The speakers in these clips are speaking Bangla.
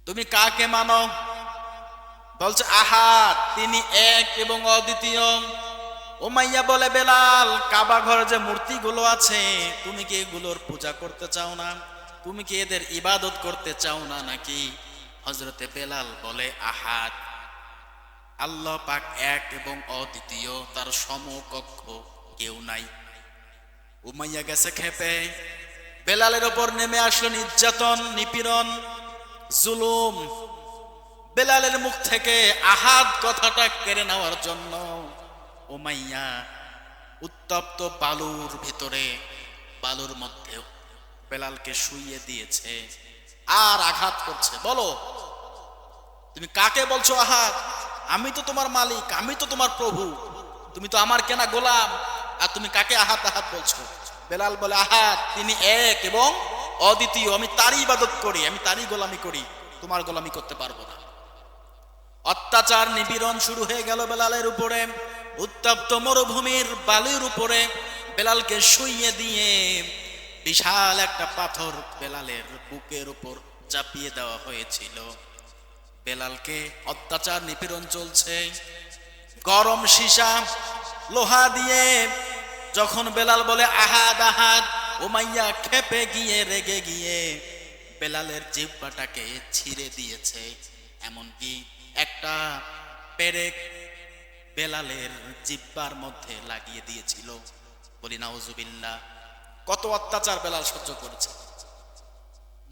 তুমি কাকে মানো? বলছে আহাদ, তিনি এক এবং অদ্বিতীয়। উমাইয়া বলে, বেলাল, কাবা ঘরে যে মূর্তিগুলো আছে তুমি কি এগুলোর পূজা করতে চাও না? তুমি কি এদের ইবাদত করতে চাও না নাকি? হযরতে বেলাল বলে, আহাদ, আল্লাহ পাক এক এবং অদ্বিতীয়, তার সমকক্ষ কেউ নাই। উমাইয়া গেছে খেপে। বেলালের ওপর নেমে আসলো নির্যাতন, নিপীড়ন, জুলুম। বেলালের মুখ থেকে আহাদ কথাটা কেড়ে নেওয়ার জন্য উমাইয়া উত্তপ্ত বালুর ভিতরে, বালুর মধ্যে বেলালকে শুইয়ে দিয়েছে আর আঘাত করছে। বলো, তুমি কাকে বলছো আহাদ? আমি তো তোমার মালিক, আমি তো তোমার প্রভু, তুমি তো আমার কেনা গোলাম, আর তুমি কাকে আহাত আহাত বলছো? বেলাল বলে, আহাদ, তিনি এক এবং অদ্বিতীয়, আমি তারই ইবাদত করি, আমি তারই গোলামি করি, তোমার গোলামি করতে পারবো না। অত্যাচার, নিপীড়ন শুরু হয়ে গেল বেলালের উপরে। উত্তপ্ত মরুভূমির বালির উপরে বেলালকে শুইয়ে দিয়ে বিশাল একটা পাথর বেলালের বুকের উপর চাপিয়ে দেওয়া হয়েছিল। বেলালকে অত্যাচার, নিপীড়ন চলছে। গরম সীসা, লোহা দিয়ে যখন বেলাল বলে আহাদ আহাদ, উমাইয়া খেপে গিয়ে, রেগে গিয়ে বেলালের জিহ্বাটাকে ছিঁড়ে দিয়েছে। এমনকি একটা পেরেক বেলালের জিহ্বার মধ্যে লাগিয়ে দিয়েছিল। বলি নাউজুবিল্লাহ। কত অত্যাচার বেলাল সহ্য করেছে।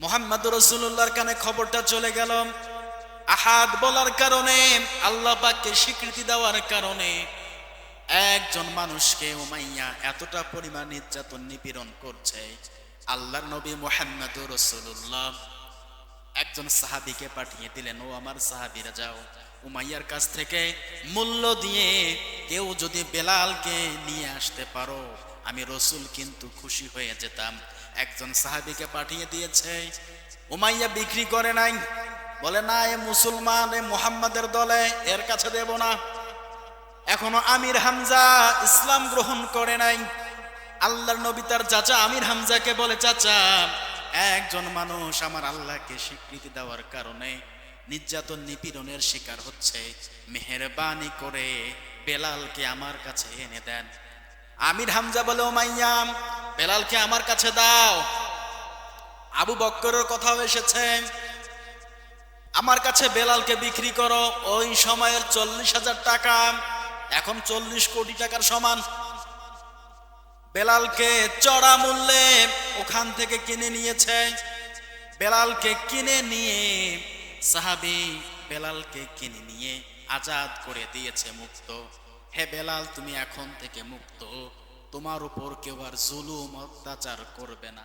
মুহাম্মদুর রাসূলুল্লাহর কানে খবরটা চলে গেল। আহাদ বলার কারণে, আল্লাহ পাককে স্বীকৃতি দেওয়ার কারণে একজন মানুষকে উমাইয়া এতটা পরিমাণ নির্যাতন, নিপীড়ন করছে। আল্লাহর নবী মুহাম্মদুর রাসূলুল্লাহ একজন সাহাবীকে পাঠিয়ে দিলেন, ও আমার সাহাবীরা, যাও উমাইয়ার কাছ থেকে মূল্য দিয়ে কেউ যদি বেলালকে নিয়ে আসতে পারো, আমি রসুল কিন্তু খুশি হয়ে যেতাম। একজন সাহাবীকে পাঠিয়ে দিয়েছে। উমাইয়া বিক্রি করে নাই, বলে না, এ মুসলমান, এ মুহাম্মাদের দলে, এর কাছে দেব না। এখনো আমির হামজা ইসলাম গ্রহণ করে নাই। আল্লাহর নবী তার চাচা আমির হামজাকে বলে, চাচা, একজন মানুষ আমার আল্লাহকে স্বীকৃতি দেওয়ার কারণে নির্যাতন, নিপীড়নের শিকার হচ্ছে, মেহেরবানি করে বেলালকে আমার কাছে এনে দেন। আমির হামজা বলে, উমাইয়া, বেলালকে আমার কাছে দাও। আবু বক্করের কথাও এসেছে, আমার কাছে বেলালকে বিক্রি করো। ওই সময়ের 40,000 টাকা এখন 40 কোটি টাকার সমান। বেলালকে চড়া মূল্যে ওখান থেকে কিনে নিয়েছে। বেলালকে কিনে নিয়ে সাহাবী বেলালকে কিনে নিয়ে আজাদ করে দিয়েছে, মুক্ত। হে বেলাল, তুমি এখন থেকে মুক্ত, তোমার উপর কেউ আর জুলুম, অত্যাচার করবে না।